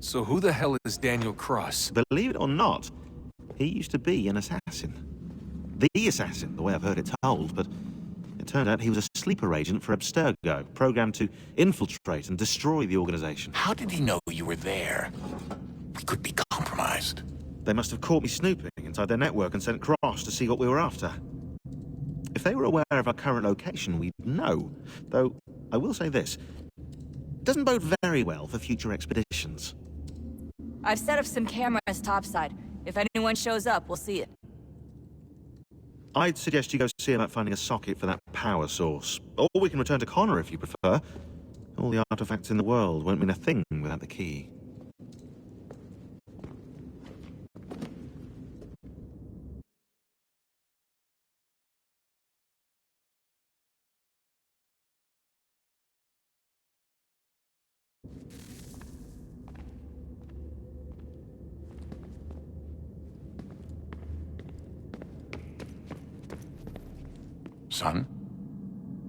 So who the hell is Daniel Cross? Believe it or not, he used to be an assassin. The assassin, the way I've heard it told, but it turned out he was a sleeper agent for Abstergo, programmed to infiltrate and destroy the organization. How did he know you were there? We could be compromised. They must have caught me snooping inside their network and sent Cross to see what we were after. If they were aware of our current location, we'd know. Though, I will say this. It doesn't bode very well for future expeditions. I've set up some cameras topside. If anyone shows up, we'll see it. I'd suggest you go see about finding a socket for that power source. Or we can return to Connor if you prefer. All the artifacts in the world won't mean a thing without the key. Son,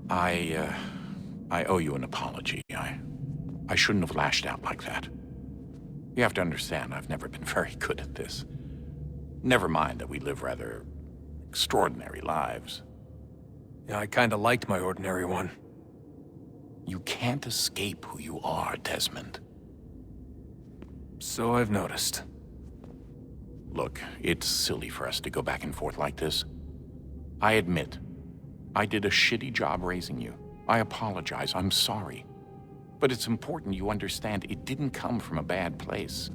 I owe you an apology. I shouldn't have lashed out like that. You have to understand, I've never been very good at this. Never mind that we live rather extraordinary lives. Yeah, I kinda liked my ordinary one. You can't escape who you are, Desmond. So I've noticed. Look, it's silly for us to go back and forth like this. I admit, I did a shitty job raising you. I apologize, I'm sorry. But it's important you understand it didn't come from a bad place.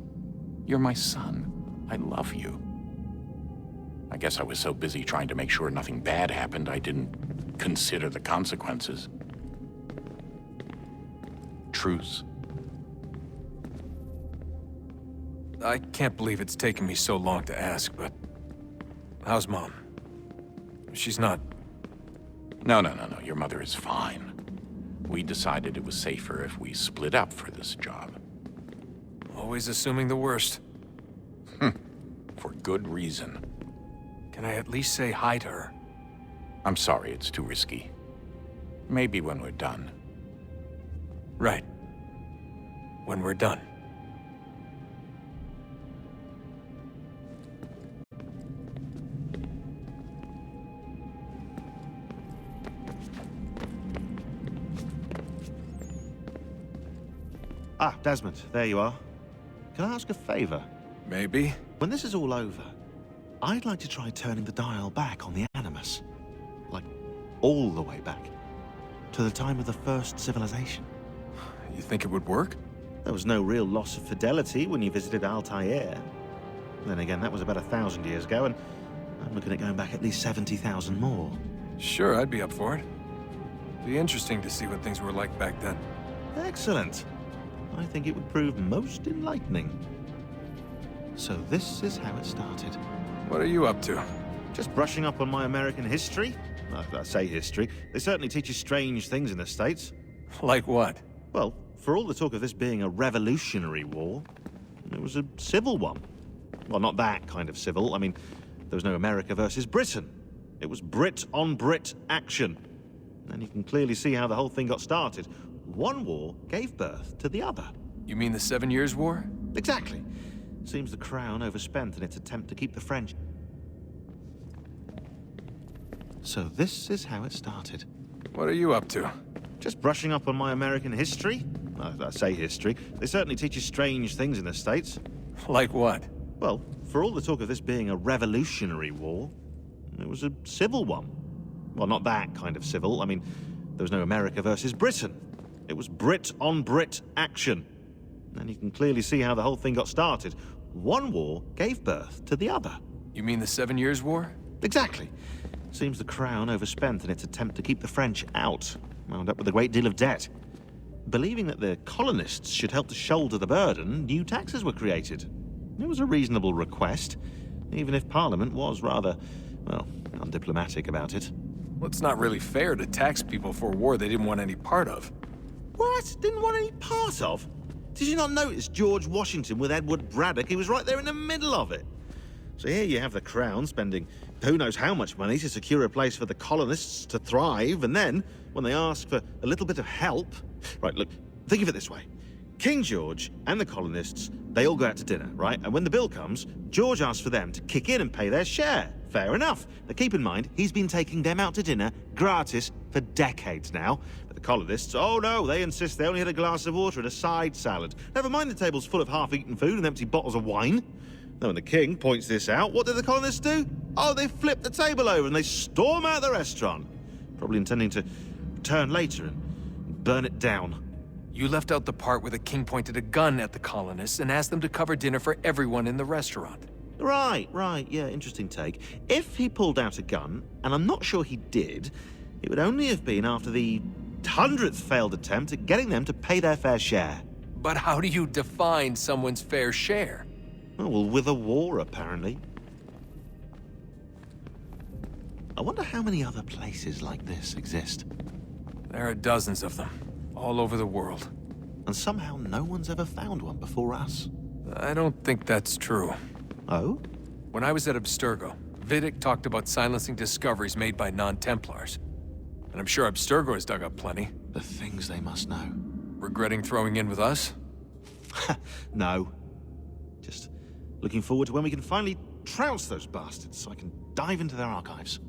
You're my son. I love you. I guess I was so busy trying to make sure nothing bad happened, I didn't consider the consequences. Truce. I can't believe it's taken me so long to ask, but... how's Mom? She's not... No. Your mother is fine. We decided it was safer if we split up for this job. Always assuming the worst. For good reason. Can I at least say hi to her? I'm sorry, it's too risky. Maybe when we're done. Right. When we're done. Ah, Desmond, there you are. Can I ask a favor? Maybe. When this is all over, I'd like to try turning the dial back on the Animus. Like, all the way back. To the time of the first civilization. You think it would work? There was no real loss of fidelity when you visited Altair. Then again, that was about 1,000 years ago, and I'm looking at going back at least 70,000 more. Sure, I'd be up for it. Be interesting to see what things were like back then. Excellent. I think it would prove most enlightening. So this is how it started. What are you up to? Just brushing up on my American history. Well, I say history. They certainly teach you strange things in the States. Like what? Well, for all the talk of this being a revolutionary war, it was a civil one. Well, not that kind of civil. I mean, there was no America versus Britain. It was Brit on Brit action. And you can clearly see how the whole thing got started. One war gave birth to the other. You mean the 7 Years' War? Exactly. Seems the Crown overspent in its attempt to keep the French. So this is how it started. What are you up to? Just brushing up on my American history. Well, I say history. They certainly teach you strange things in the States. Like what? Well, for all the talk of this being a revolutionary war, it was a civil one. Well, not that kind of civil. I mean, there was no America versus Britain. It was Brit on Brit action. And you can clearly see how the whole thing got started. One war gave birth to the other. You mean the 7 Years' War? Exactly. Seems the Crown overspent in its attempt to keep the French out. Wound up with a great deal of debt. Believing that the colonists should help to shoulder the burden, new taxes were created. It was a reasonable request, even if Parliament was rather, well, undiplomatic about it. Well, it's not really fair to tax people for a war they didn't want any part of. What? Didn't want any part of? Did you not notice George Washington with Edward Braddock? He was right there in the middle of it. So here you have the Crown spending who knows how much money to secure a place for the colonists to thrive, and then, when they ask for a little bit of help... Right, look, think of it this way. King George and the colonists, they all go out to dinner, right? And when the bill comes, George asks for them to kick in and pay their share. Fair enough. Now keep in mind, he's been taking them out to dinner gratis for decades now. But the colonists, oh no, they insist they only had a glass of water and a side salad. Never mind the table's full of half-eaten food and empty bottles of wine. Now when the king points this out, what do the colonists do? Oh, they flip the table over and they storm out the restaurant. Probably intending to return later and burn it down. You left out the part where the king pointed a gun at the colonists and asked them to cover dinner for everyone in the restaurant. Right, yeah, interesting take. If he pulled out a gun, and I'm not sure he did, it would only have been after the 100th failed attempt at getting them to pay their fair share. But how do you define someone's fair share? Oh, well, with a war, apparently. I wonder how many other places like this exist. There are dozens of them, all over the world. And somehow no one's ever found one before us. I don't think that's true. Oh? When I was at Abstergo, Vidic talked about silencing discoveries made by non-Templars. And I'm sure Abstergo has dug up plenty. The things they must know. Regretting throwing in with us? No. Just looking forward to when we can finally trounce those bastards so I can dive into their archives.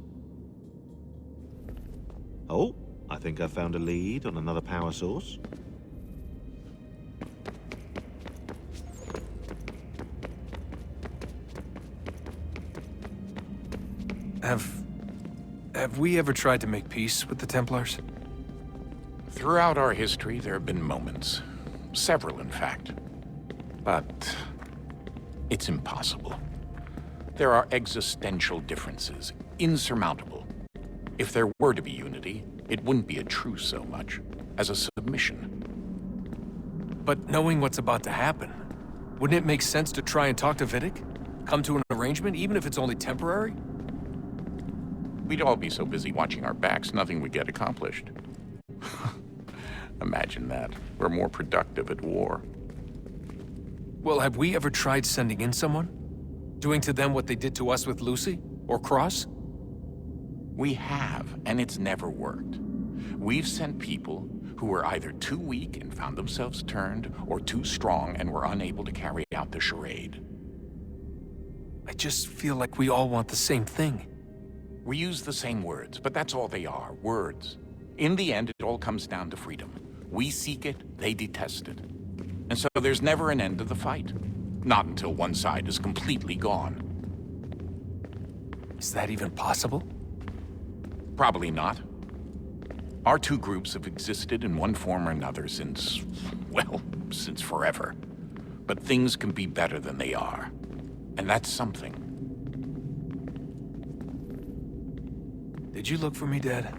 Oh, I think I found a lead on another power source. Have we ever tried to make peace with the Templars? Throughout our history, there have been moments. Several, in fact. But it's impossible. There are existential differences, insurmountable. If there were to be unity, it wouldn't be a truce so much as a submission. But knowing what's about to happen, wouldn't it make sense to try and talk to Vidic? Come to an arrangement, even if it's only temporary? We'd all be so busy watching our backs, nothing would get accomplished. Imagine that. We're more productive at war. Well, have we ever tried sending in someone? Doing to them what they did to us with Lucy? Or Cross? We have, and it's never worked. We've sent people who were either too weak and found themselves turned, or too strong and were unable to carry out the charade. I just feel like we all want the same thing. We use the same words, but that's all they are, words. In the end, it all comes down to freedom. We seek it, they detest it. And so there's never an end to the fight. Not until one side is completely gone. Is that even possible? Probably not. Our two groups have existed in one form or another since, well, since forever. But things can be better than they are. And that's something. Did you look for me, Dad?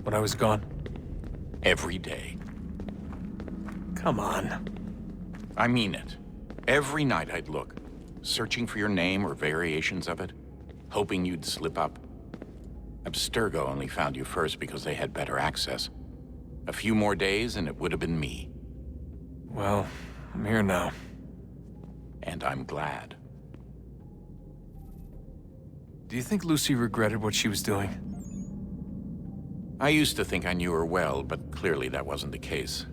When I was gone? Every day. Come on. I mean it. Every night I'd look, searching for your name or variations of it, hoping you'd slip up. Abstergo only found you first because they had better access. A few more days and it would have been me. Well, I'm here now. And I'm glad. Do you think Lucy regretted what she was doing? I used to think I knew her well, but clearly that wasn't the case.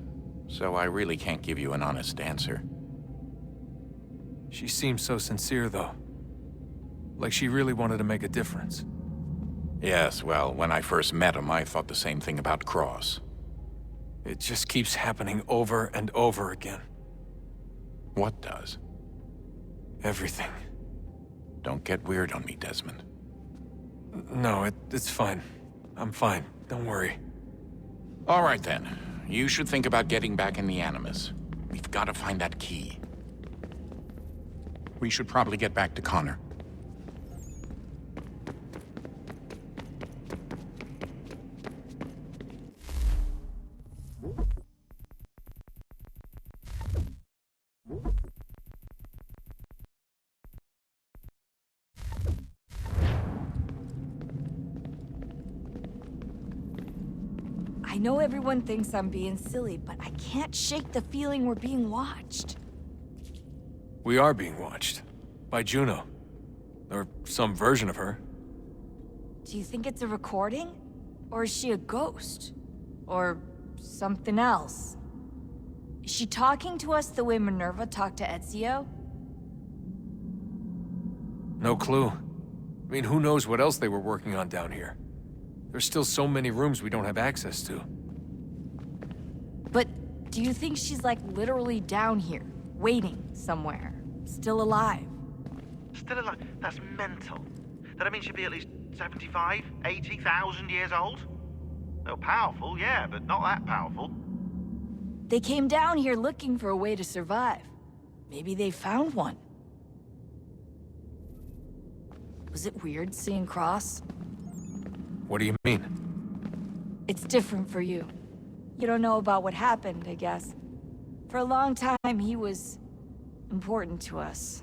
So I really can't give you an honest answer. She seemed so sincere, though. Like she really wanted to make a difference. Yes, well, when I first met him, I thought the same thing about Cross. It just keeps happening over and over again. What does? Everything. Don't get weird on me, Desmond. No, it's fine. I'm fine. Don't worry. All right, then. You should think about getting back in the Animus. We've got to find that key. We should probably get back to Connor. I know everyone thinks I'm being silly, but I can't shake the feeling we're being watched. We are being watched. By Juno. Or some version of her. Do you think it's a recording? Or is she a ghost? Or something else? Is she talking to us the way Minerva talked to Ezio? No clue. I mean, who knows what else they were working on down here? There's still so many rooms we don't have access to. But do you think she's like literally down here, waiting somewhere, still alive? Still alive? That's mental. That means she'd be at least 75, 80,000 years old? No, powerful, yeah, but not that powerful. They came down here looking for a way to survive. Maybe they found one. Was it weird seeing Cross? What do you mean? It's different for you. You don't know about what happened, I guess. For a long time, he was important to us.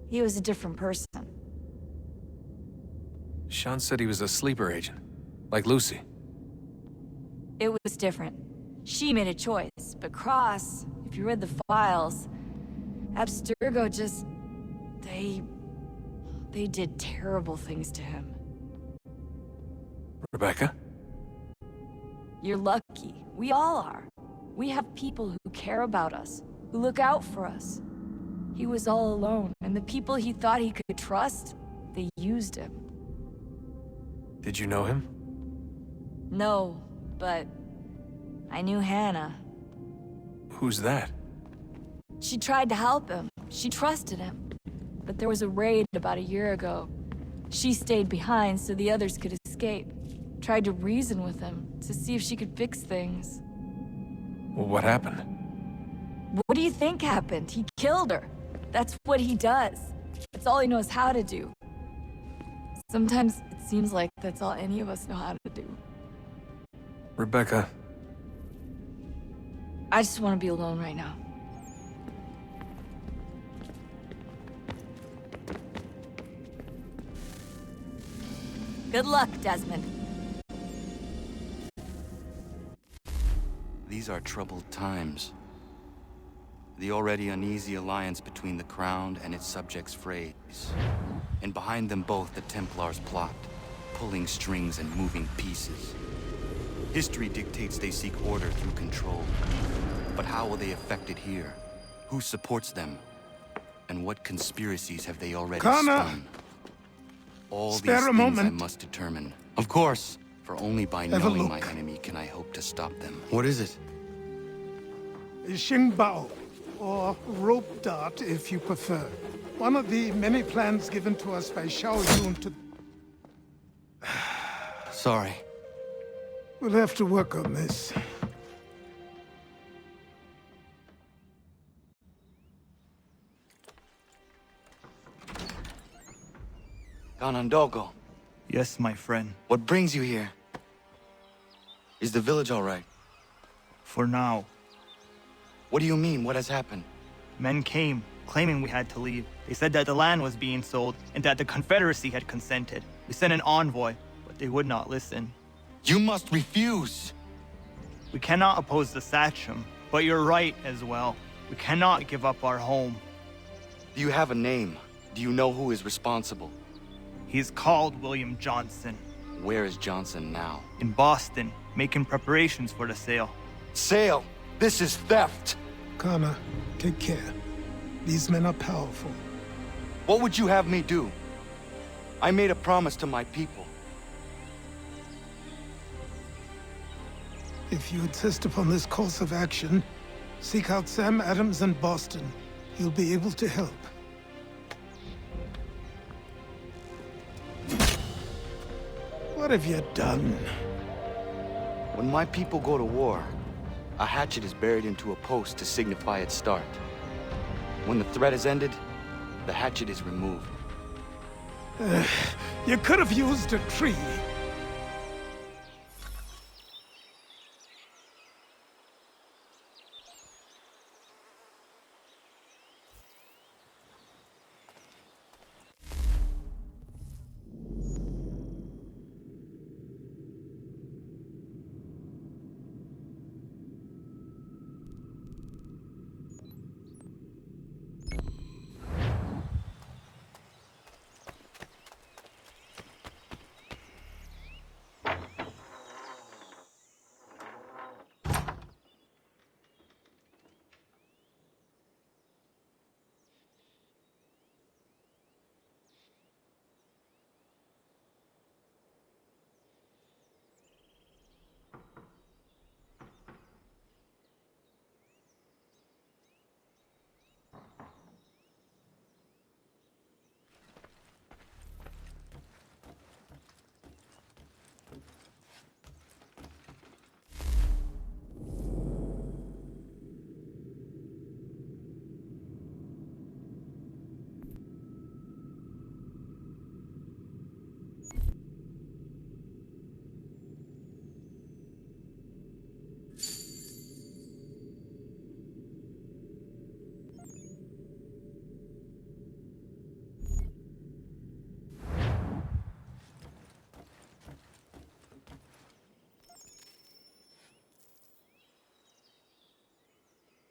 He was a different person. Sean said he was a sleeper agent, like Lucy. It was different. She made a choice, but Cross, if you read the files, Abstergo just... They did terrible things to him. Rebecca? You're lucky. We all are. We have people who care about us, who look out for us. He was all alone, and the people he thought he could trust, they used him. Did you know him? No, but I knew Hannah. Who's that? She tried to help him. She trusted him. But there was a raid about a year ago. She stayed behind so the others could escape. Tried to reason with him to see if she could fix things. Well, what happened? What do you think happened? He killed her. That's what he does. That's all he knows how to do. Sometimes it seems like that's all any of us know how to do. Rebecca. I just want to be alone right now. Good luck, Desmond. These are troubled times. The already uneasy alliance between the Crown and its subjects frays. And behind them both the Templars plot, pulling strings and moving pieces. History dictates they seek order through control. But how will they affect it here? Who supports them? And what conspiracies have they already spun? All these things I must determine. Of course, for only by knowing my enemy can I hope to stop them. What is it? Xingbao, or rope dart if you prefer. One of the many plans given to us by Xiao Yun to... Sorry. We'll have to work on this. Ganondogo, Yes, my friend. what brings you here? Is the village all right? For now. What do you mean? What has happened? Men came, claiming we had to leave. They said that the land was being sold, and that the Confederacy had consented. We sent an envoy, but they would not listen. You must refuse! We cannot oppose the Sachem, but you're right as well. We cannot give up our home. Do you have a name? Do you know who is responsible? He's called William Johnson. Where is Johnson now? In Boston, making preparations for the sale. Sale! This is theft! Kana, take care. These men are powerful. What would you have me do? I made a promise to my people. If you insist upon this course of action, seek out Sam Adams in Boston. He'll be able to help. What have you done? When my people go to war, a hatchet is buried into a post to signify its start. When the threat is ended, the hatchet is removed. You could have used a tree.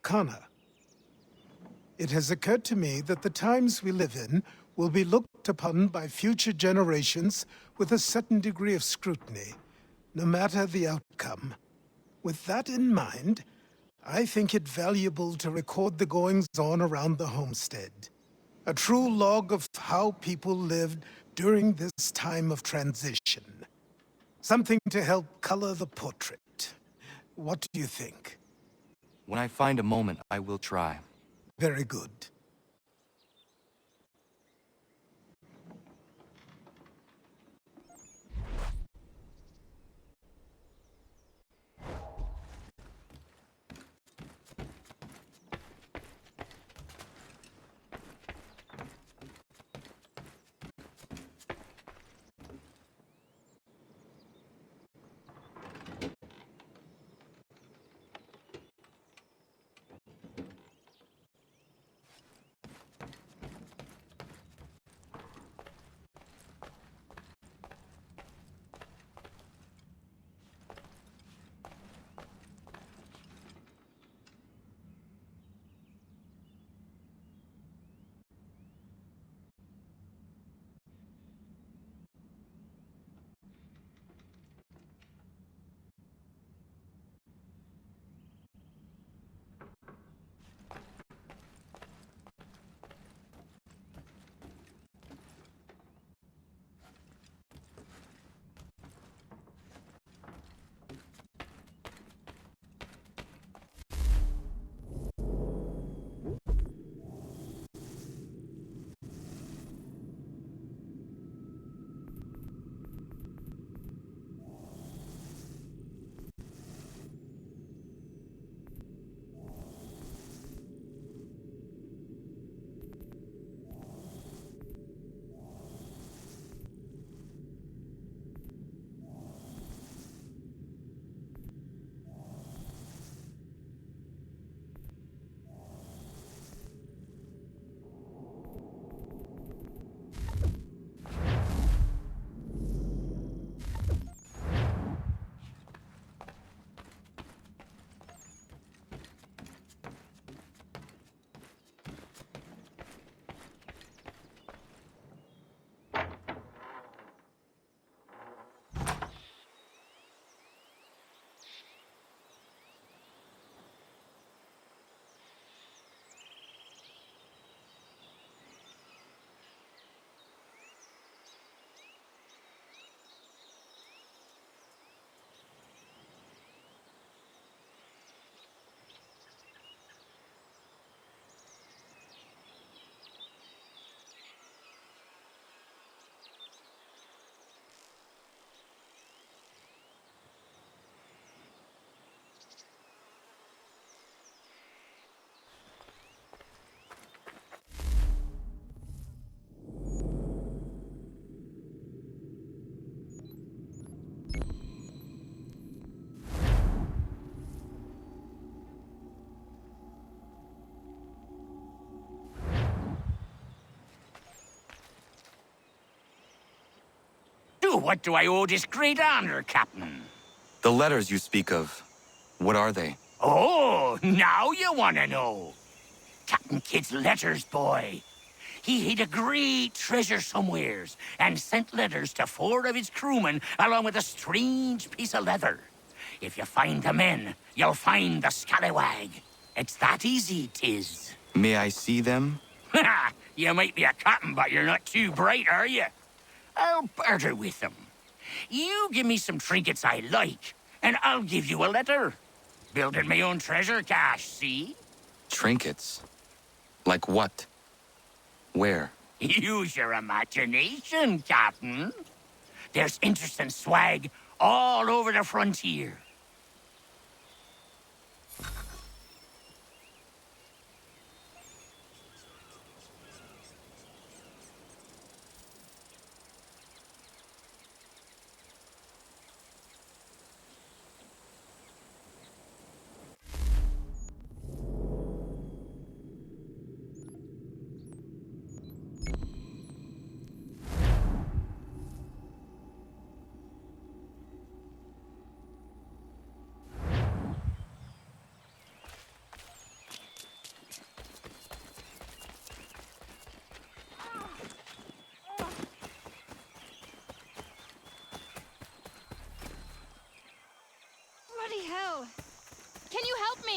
Arcana. It has occurred to me that the times we live in will be looked upon by future generations with a certain degree of scrutiny, no matter the outcome. With that in mind, I think it valuable to record the goings-on around the homestead. A true log of how people lived during this time of transition. Something to help color the portrait. What do you think? When I find a moment, I will try. Very good. What do I owe this great honor, Captain? The letters you speak of, what are they? Oh, now you want to know. Captain Kidd's letters, boy. He hid a great treasure somewheres and sent letters to 4 of his crewmen along with a strange piece of leather. If you find the men, you'll find the scallywag. It's that easy, 'tis. May I see them? You might be a captain, but you're not too bright, are you? I'll barter with them. You give me some trinkets I like, and I'll give you a letter. Building my own treasure cache, see? Trinkets? Like what? Where? Use your imagination, Captain. There's interesting swag all over the frontier.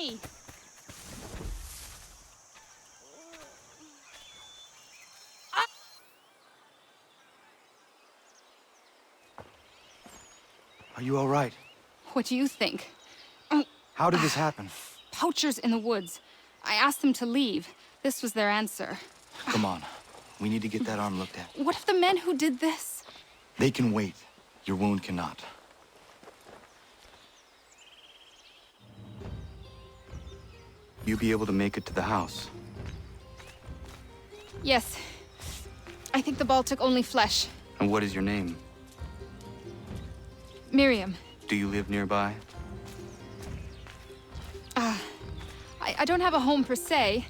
me! Are you all right? What do you think? How did this happen? Poachers in the woods. I asked them to leave. This was their answer. Come on. We need to get that arm looked at. What if the men who did this? They can wait. Your wound cannot. You be able to make it to the house? Yes. I think the ball took only flesh. And what is your name? Miriam. Do you live nearby? I don't have a home per se.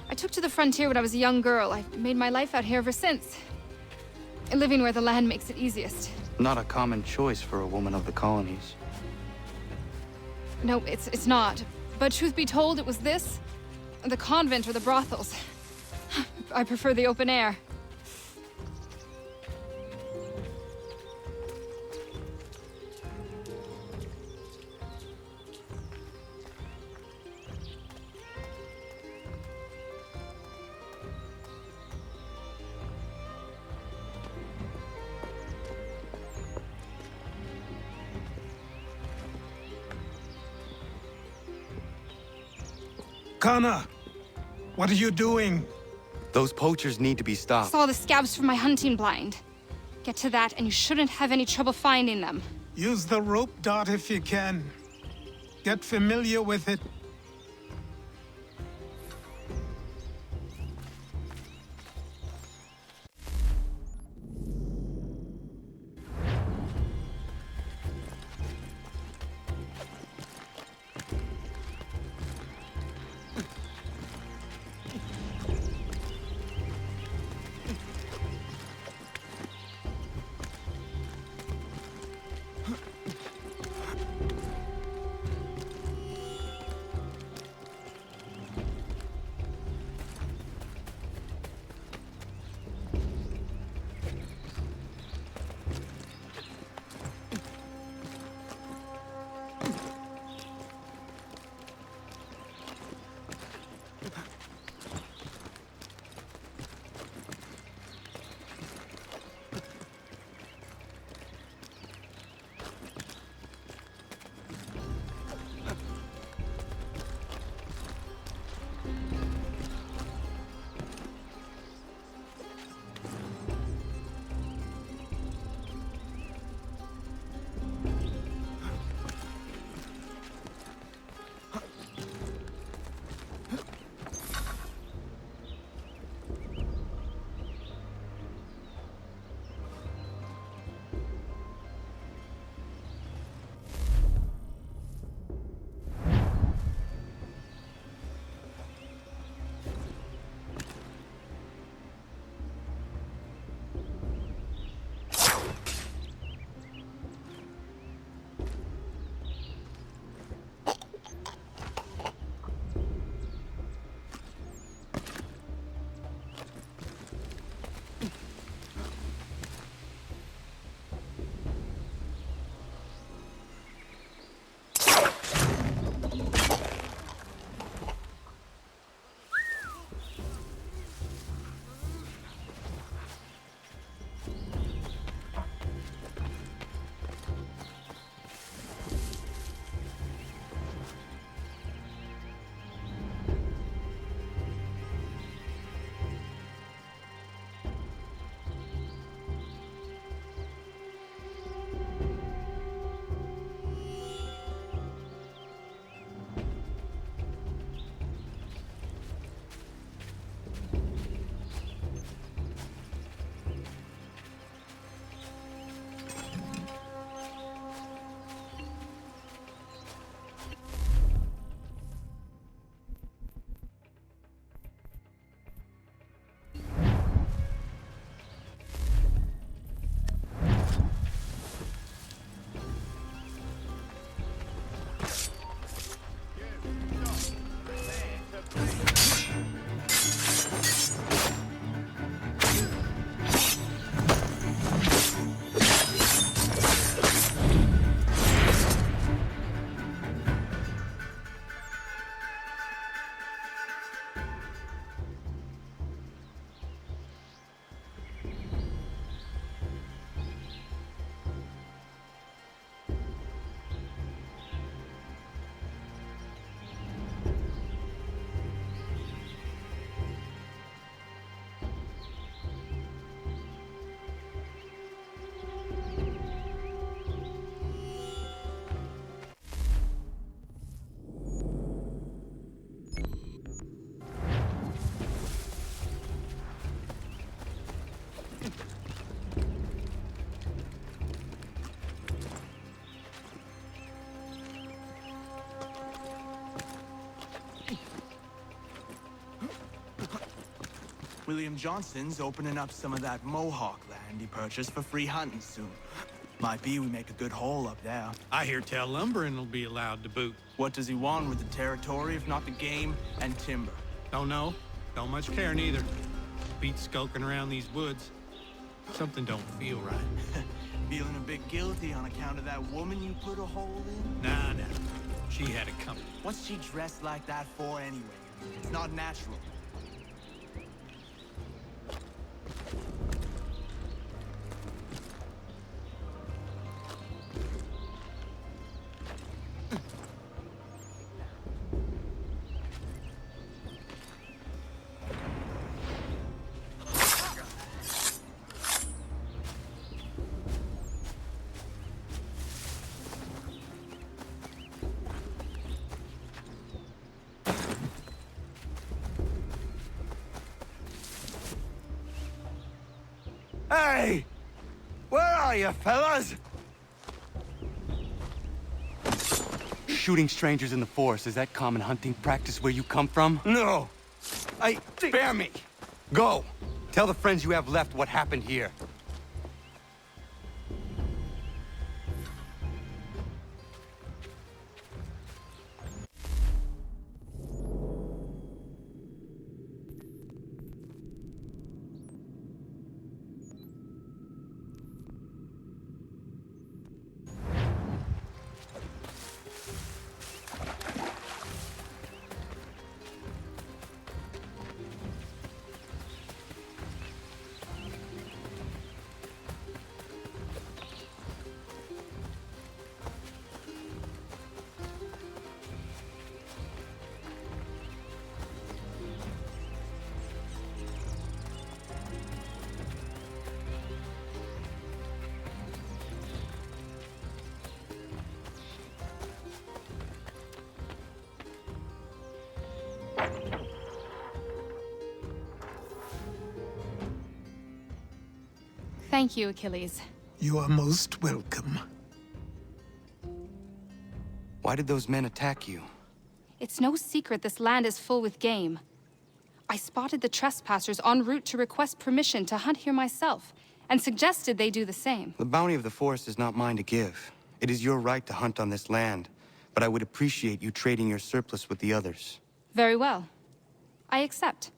I took to the frontier when I was a young girl. I've made my life out here ever since. Living where the land makes it easiest. Not a common choice for a woman of the colonies. No, it's not. But truth be told, it was this, the convent or the brothels. I prefer the open air. Kana, what are you doing? Those poachers need to be stopped. Saw the scabs from my hunting blind. Get to that, and you shouldn't have any trouble finding them. Use the rope dart if you can. Get familiar with it. William Johnson's opening up some of that Mohawk land he purchased for free hunting soon. Might be we make a good haul up there. I hear tell lumbering will be allowed to boot. What does he want with the territory if not the game and timber? Don't know. Don't much care neither. Beat skulking around these woods. Something don't feel right. Feeling a bit guilty on account of that woman you put a hole in? Nah. She had it coming. What's she dressed like that for anyway? It's not natural. Hey! Where are you, fellas? Shooting strangers in the forest, is that common hunting practice where you come from? No. Spare me. Go. Tell the friends you have left what happened here. Thank you, Achilles. You are most welcome. Why did those men attack you? It's no secret this land is full with game. I spotted the trespassers en route to request permission to hunt here myself, and suggested they do the same. The bounty of the forest is not mine to give. It is your right to hunt on this land, but I would appreciate you trading your surplus with the others. Very well. I accept.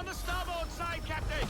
On the starboard side, Captain!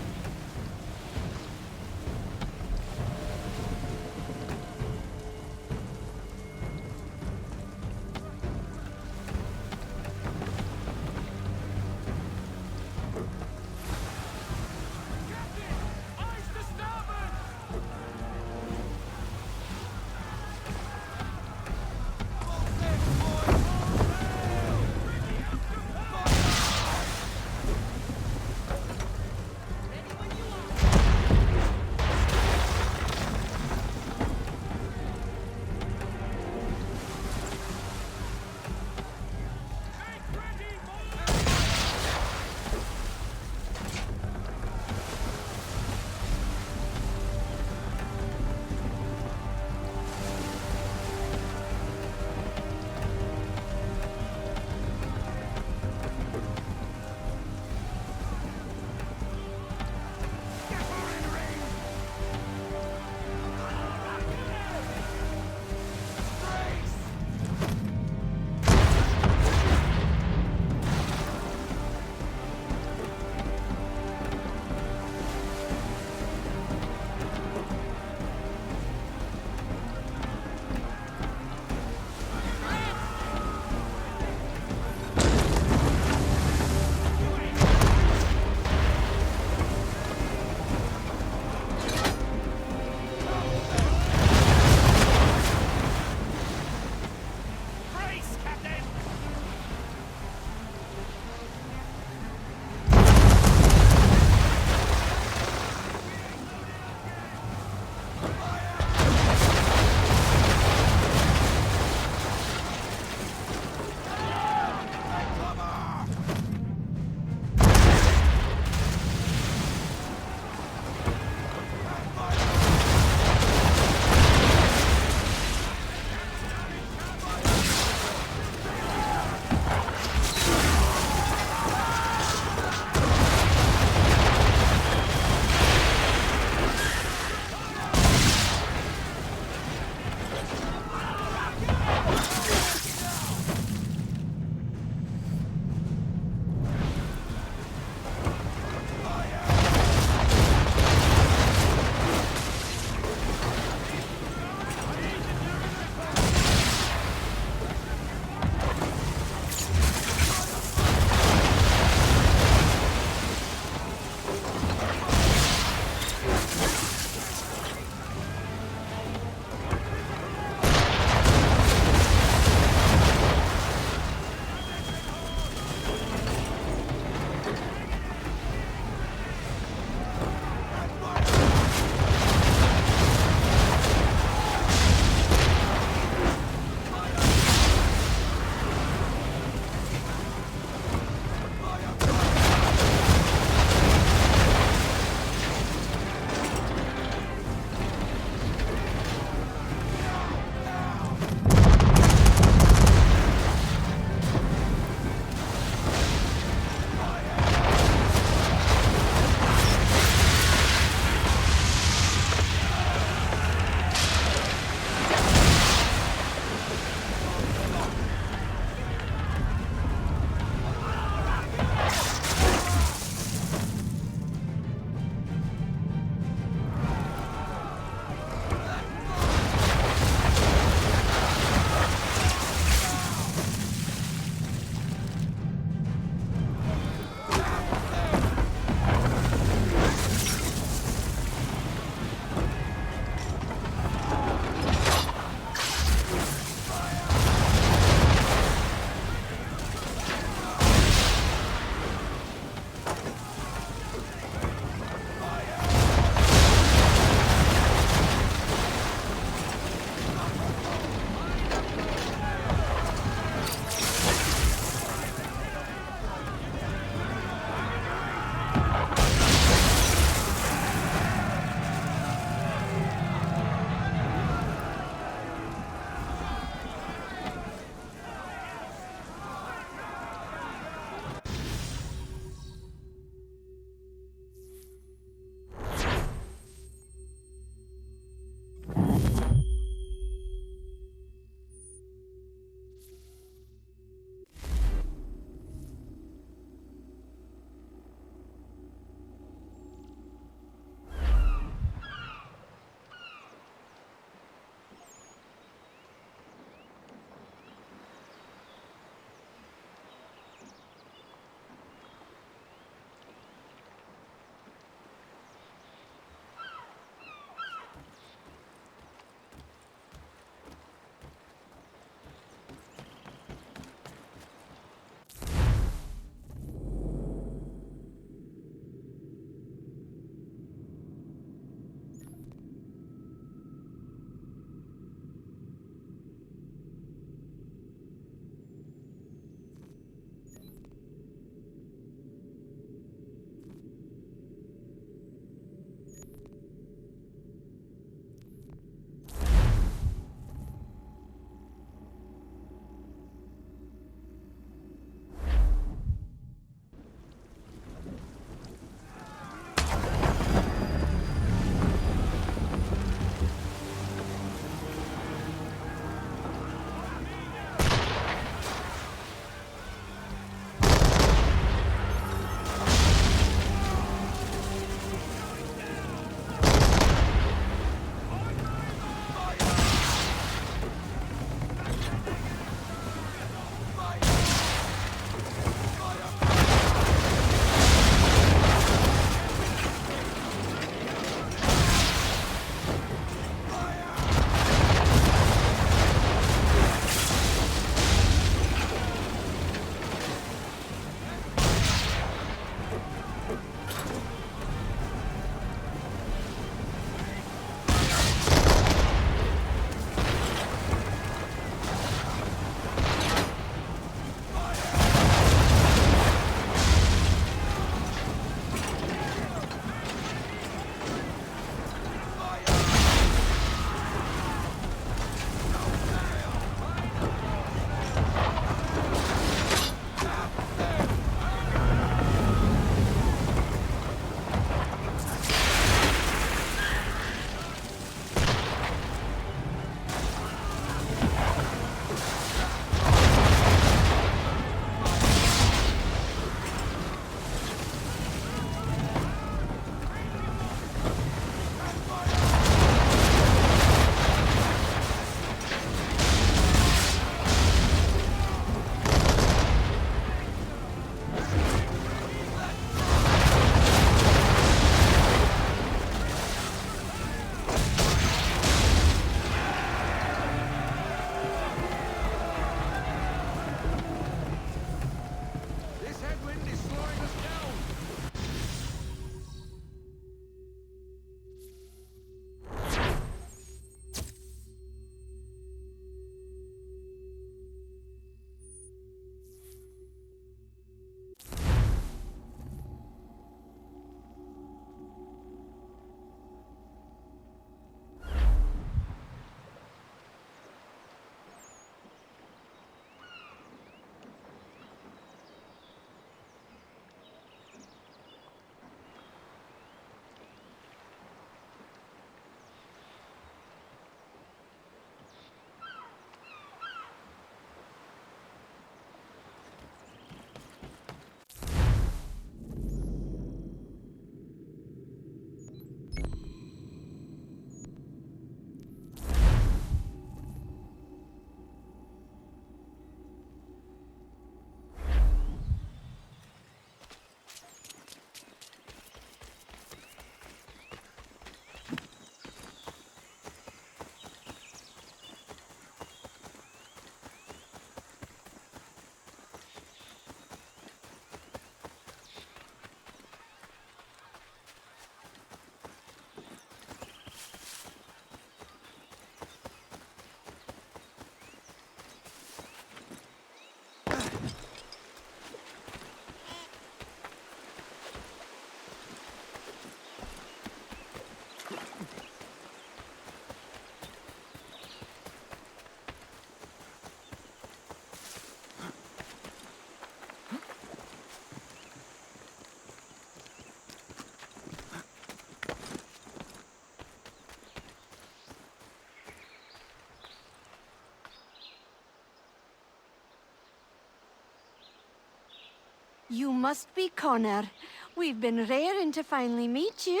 You must be Connor. We've been raring to finally meet you.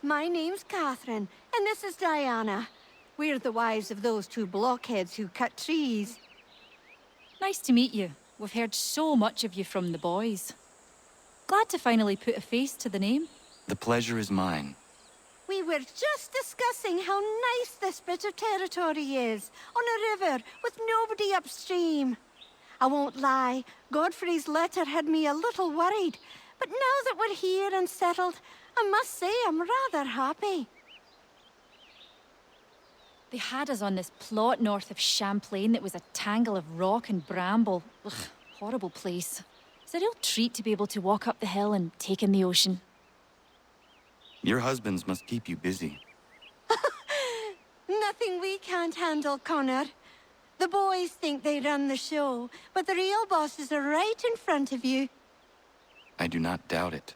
My name's Catherine, and this is Diana. We're the wives of those two blockheads who cut trees. Nice to meet you. We've heard so much of you from the boys. Glad to finally put a face to the name. The pleasure is mine. We were just discussing how nice this bit of territory is, on a river with nobody upstream. I won't lie, Godfrey's letter had me a little worried, but now that we're here and settled, I must say I'm rather happy. They had us on this plot north of Champlain that was a tangle of rock and bramble. Ugh, horrible place. It's a real treat to be able to walk up the hill and take in the ocean. Your husbands must keep you busy. Nothing we can't handle, Connor. The boys think they run the show, but the real bosses are right in front of you. I do not doubt it.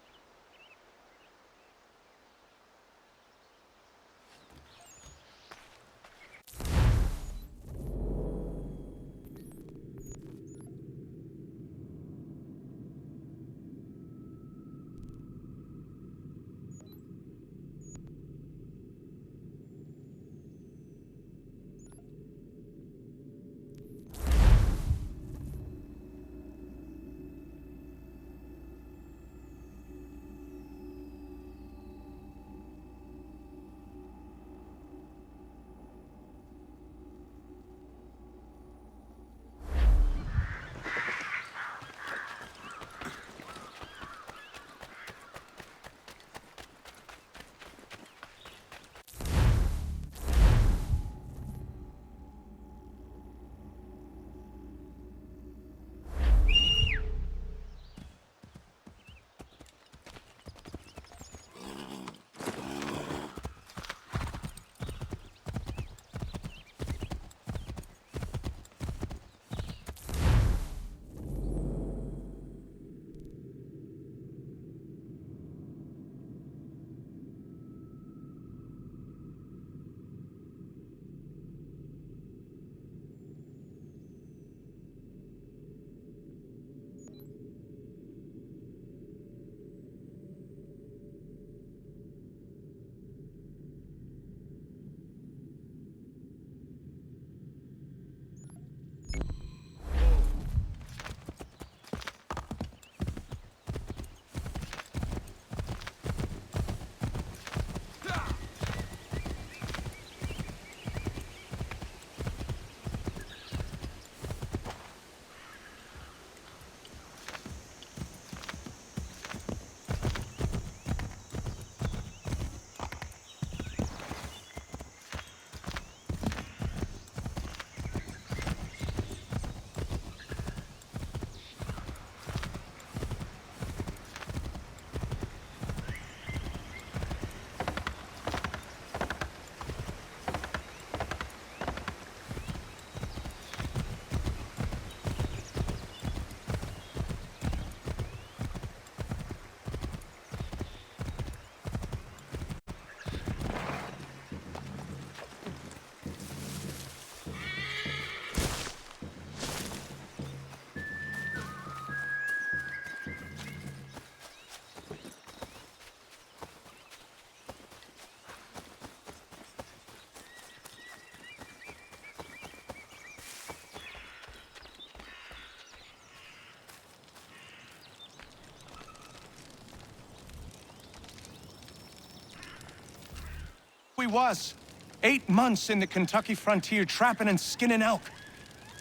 We was. 8 months in the Kentucky frontier trapping and skinning elk.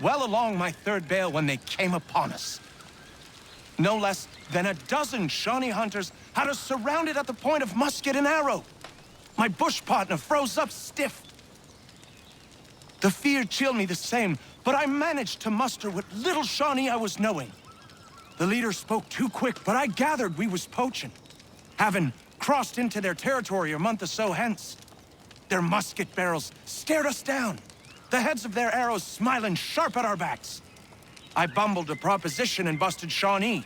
Well along my third bale when they came upon us. No less than a dozen Shawnee hunters had us surrounded at the point of musket and arrow. My bush partner froze up stiff. The fear chilled me the same, but I managed to muster what little Shawnee I was knowing. The leader spoke too quick, but I gathered we was poaching, having crossed into their territory a month or so hence. Their musket barrels stared us down, the heads of their arrows smiling sharp at our backs. I bumbled a proposition and busted Shawnee.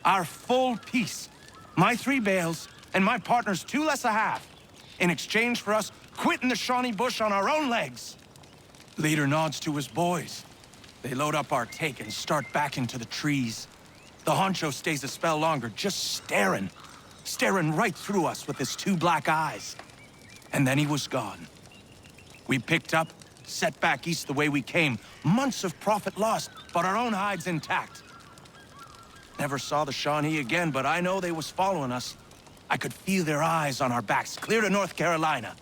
Our full piece, my 3 bales, and my partner's 2 less a half, in exchange for us quitting the Shawnee bush on our own legs. Leader nods to his boys. They load up our take and start back into the trees. The honcho stays a spell longer, just staring right through us with his two black eyes. And then he was gone. We picked up, set back east the way we came. Months of profit lost, but our own hides intact. Never saw the Shawnee again, but I know they was following us. I could feel their eyes on our backs, clear to North Carolina.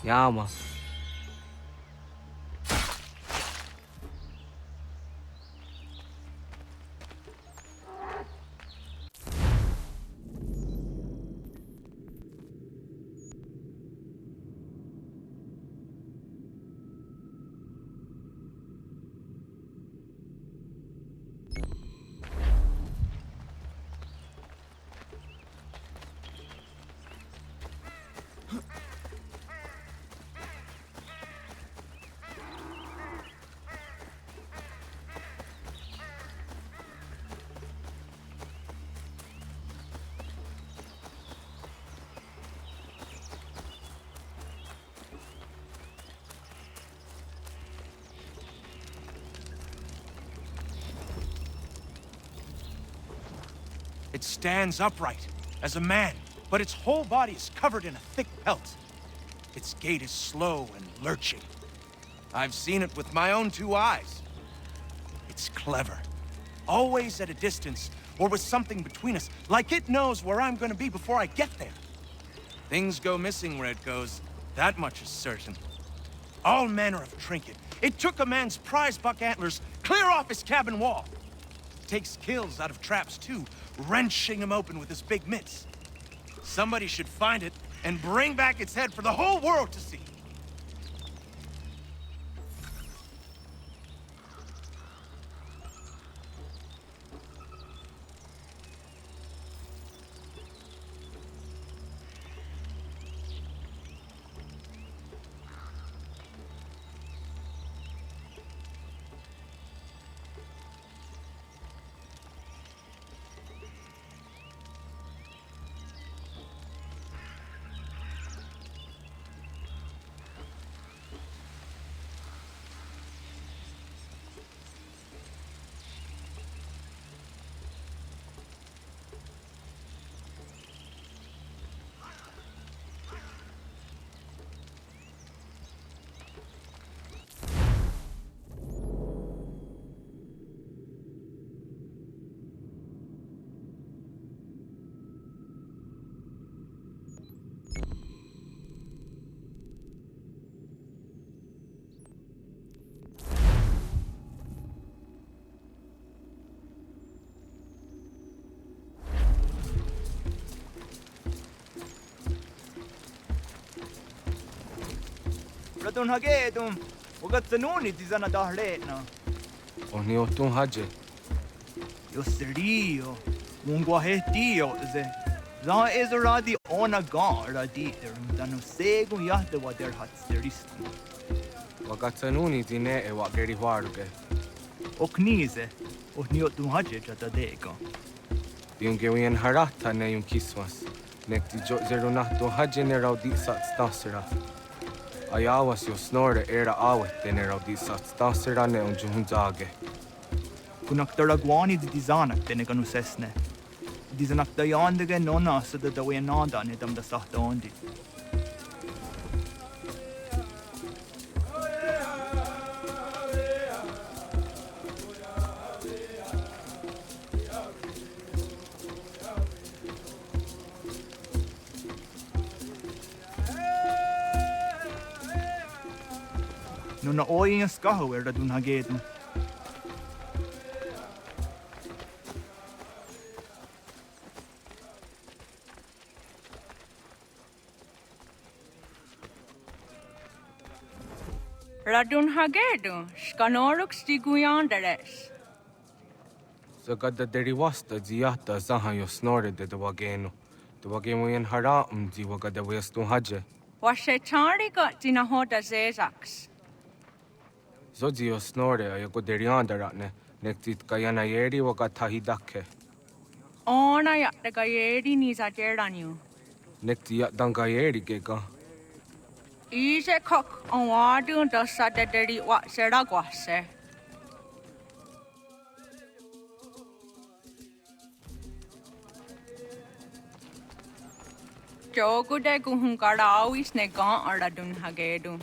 Ja, Mann. It stands upright, as a man, but its whole body is covered in a thick pelt. Its gait is slow and lurching. I've seen it with my own two eyes. It's clever. Always at a distance, or with something between us, like it knows where I'm gonna be before I get there. Things go missing where it goes, that much is certain. All manner of trinket. It took a man's prize buck antlers clear off his cabin wall. Takes kills out of traps too, wrenching them open with his big mitts. Somebody should find it and bring back its head for the whole world to see. Radun hagedum. Wagat zanuni tizana dahletna. Oni otun haje. Yo serio. Munguahetio ze. Za ezoradi ona gara diter. Danu segu yahde wader hat steristi. Wagatsanuni dine e wageri waruge. Oknize. Oni otun haje jata dega. Diungewien harata ne yun kiswas. Nekti jo zerunahto haje ne raudi sat stasera. Ayawas jo snore era awet ne raudi sat stasera ne unjuhunzage. Kunak daragwani di dizanak teneganu sesne. Dizanak dayandige nona sa da dawenanda ne dam da sahtondi. Nuna oyin skahu radun hagedum. Radun hagedum, skanoruk stiguyandares. Zagada derivasta ziata zaha jo snore de wageno. De wagemo hara di wagada westun haje. Washe tari got dinahoda zezaks. Zodzi jo snore a jogo deriandaratne. Nektit kayana yeri wagatahidake. Ona ya de gayeri niza deranu. Nekti ya dangayeri gega. Ise kok on wadu da sadaderi wa seragwase. Jogu de guhunkara awis ne gan aradun hagedu.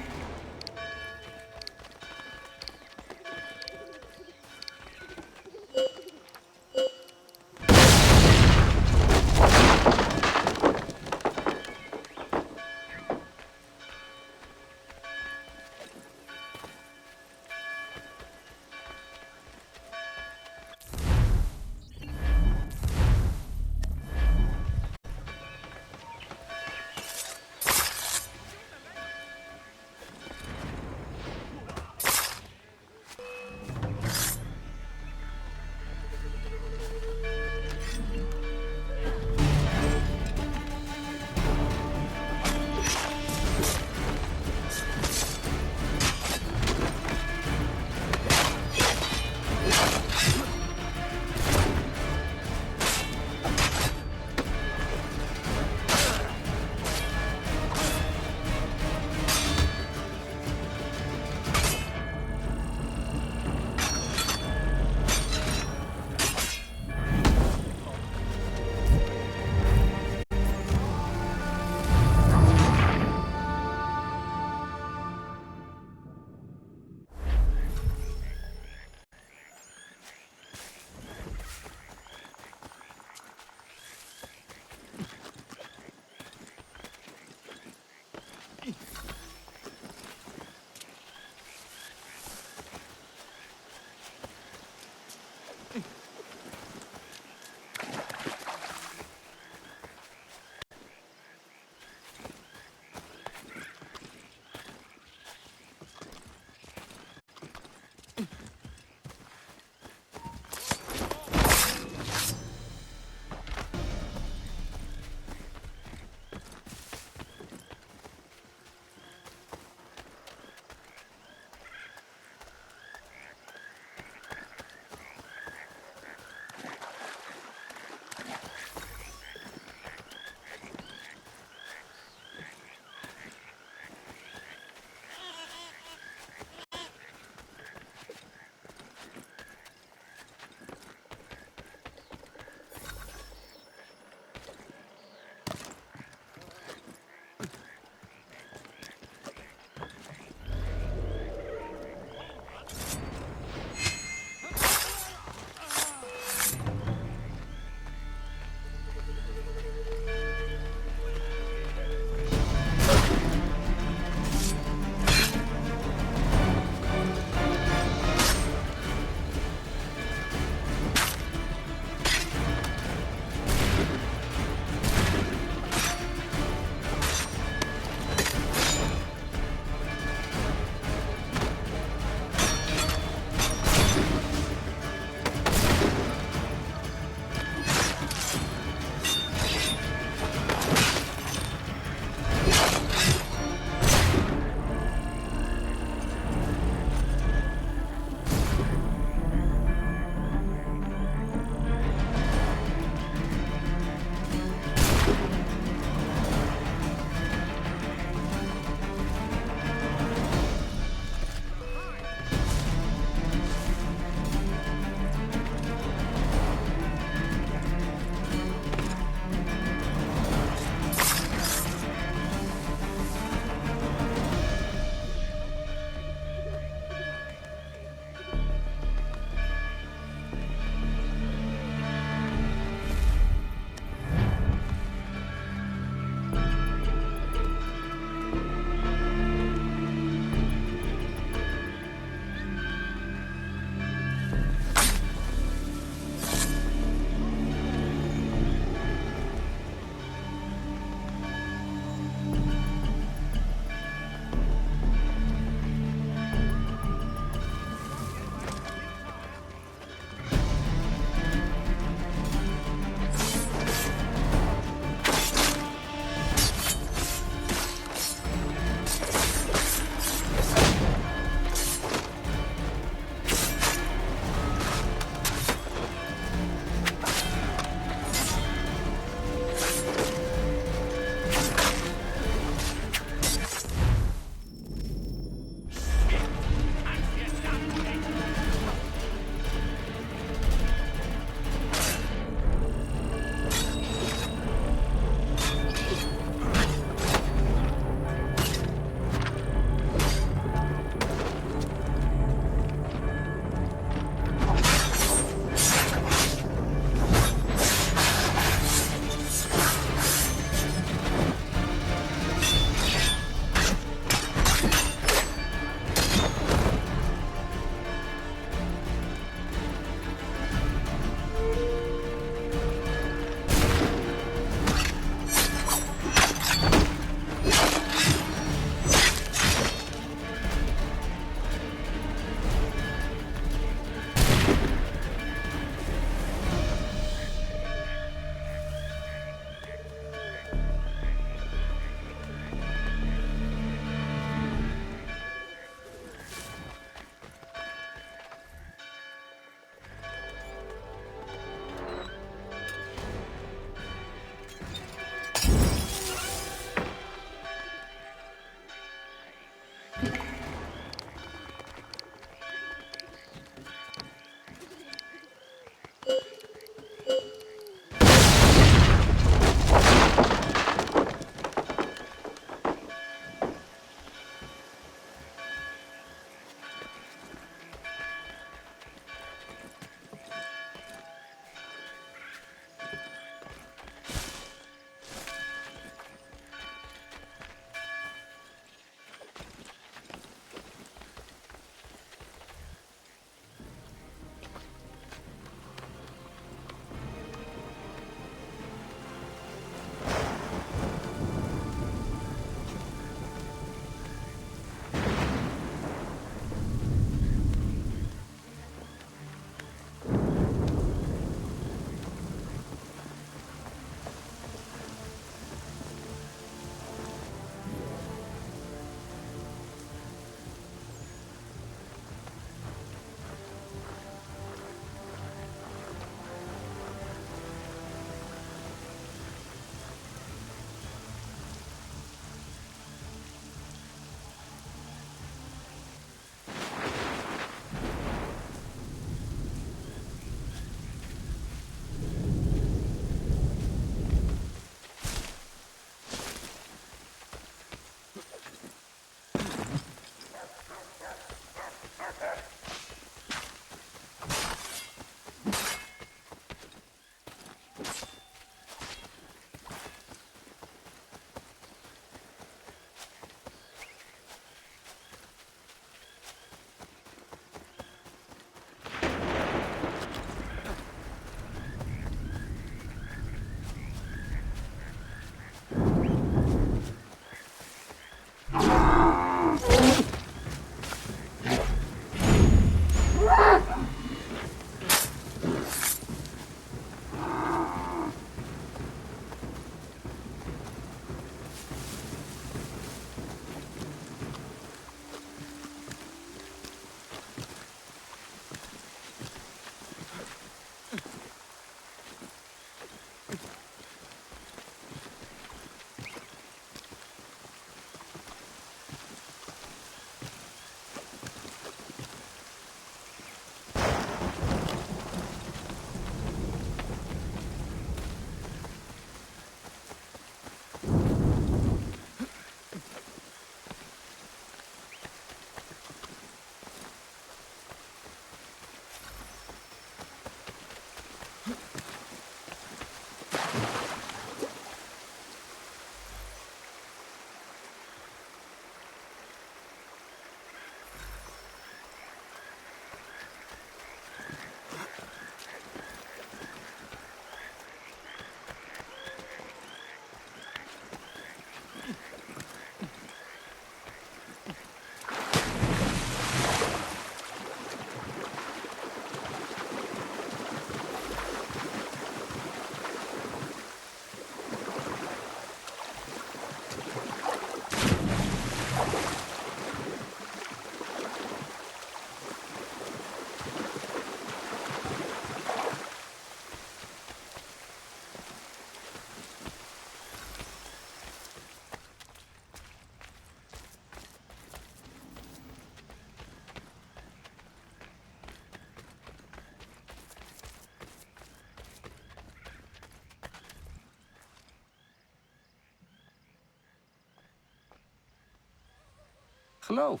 hello.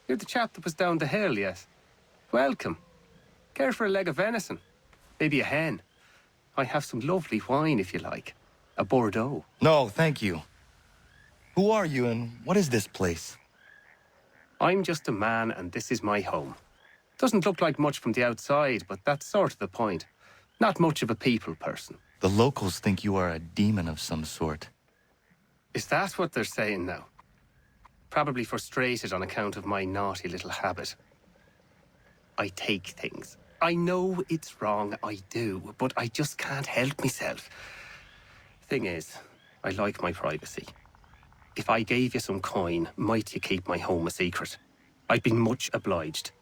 You're the chap that was down the hill, yes? Welcome. Care for a leg of venison? Maybe a hen? I have some lovely wine, if you like. A Bordeaux. No, thank you. Who are you and what is this place? I'm just a man, and this is my home. Doesn't look like much from the outside, but that's sort of the point. Not much of a people person. The locals think you are a demon of some sort. Is that what they're saying now? Probably frustrated on account of my naughty little habit. I take things. I know it's wrong, I do, but I just can't help myself. Thing is, I like my privacy. If I gave you some coin, might you keep my home a secret? I'd be much obliged.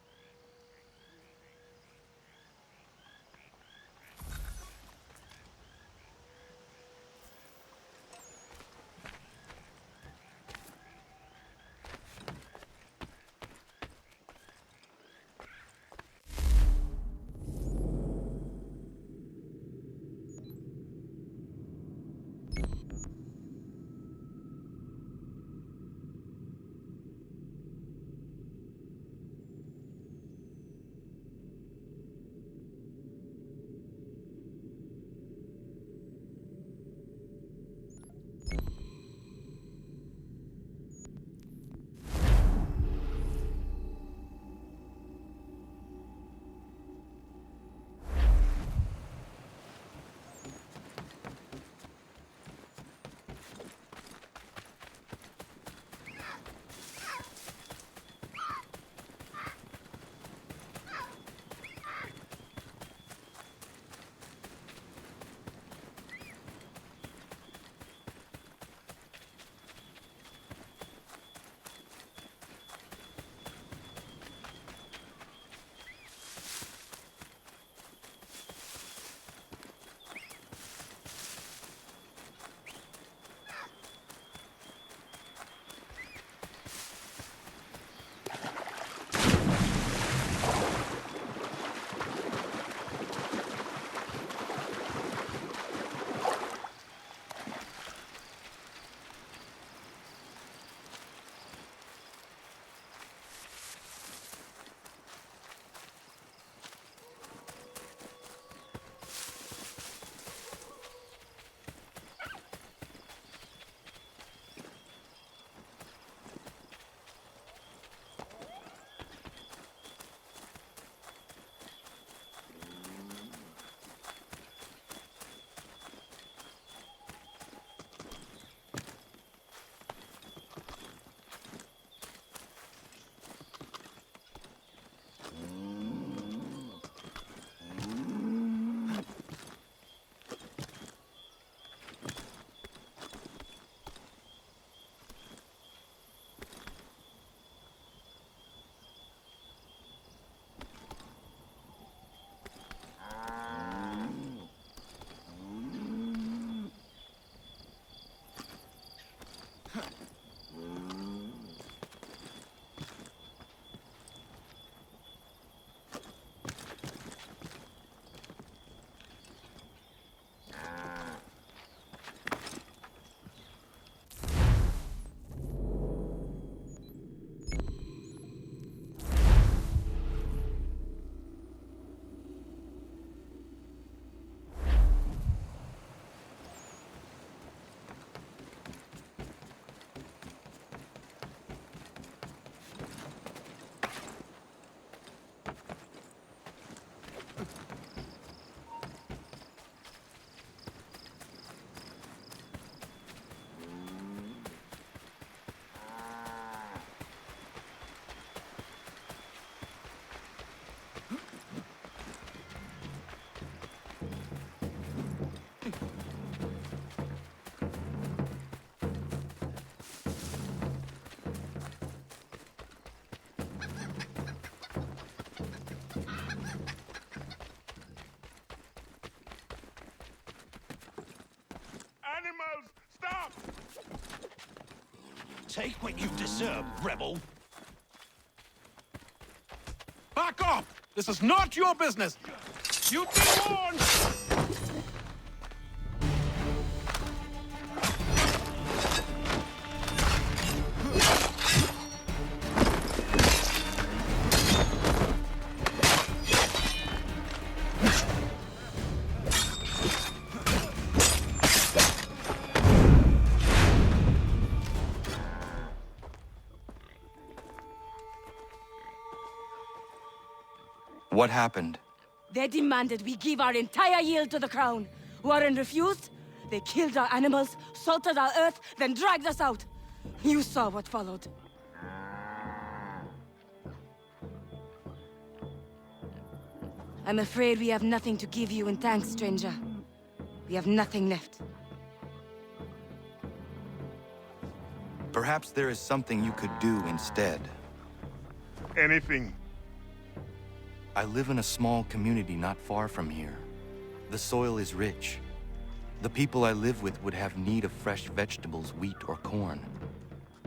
Take what you deserve, rebel. Back off! This is not your business! You've been warned! What happened? They demanded we give our entire yield to the crown. Warren refused. They killed our animals, salted our earth, then dragged us out. You saw what followed. I'm afraid we have nothing to give you in thanks, stranger. We have nothing left. Perhaps there is something you could do instead. Anything. I live in a small community not far from here. The soil is rich. The people I live with would have need of fresh vegetables, wheat, or corn.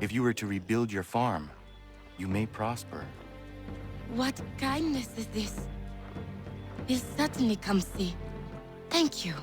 If you were to rebuild your farm, you may prosper. What kindness is this? We'll certainly come see. Thank you.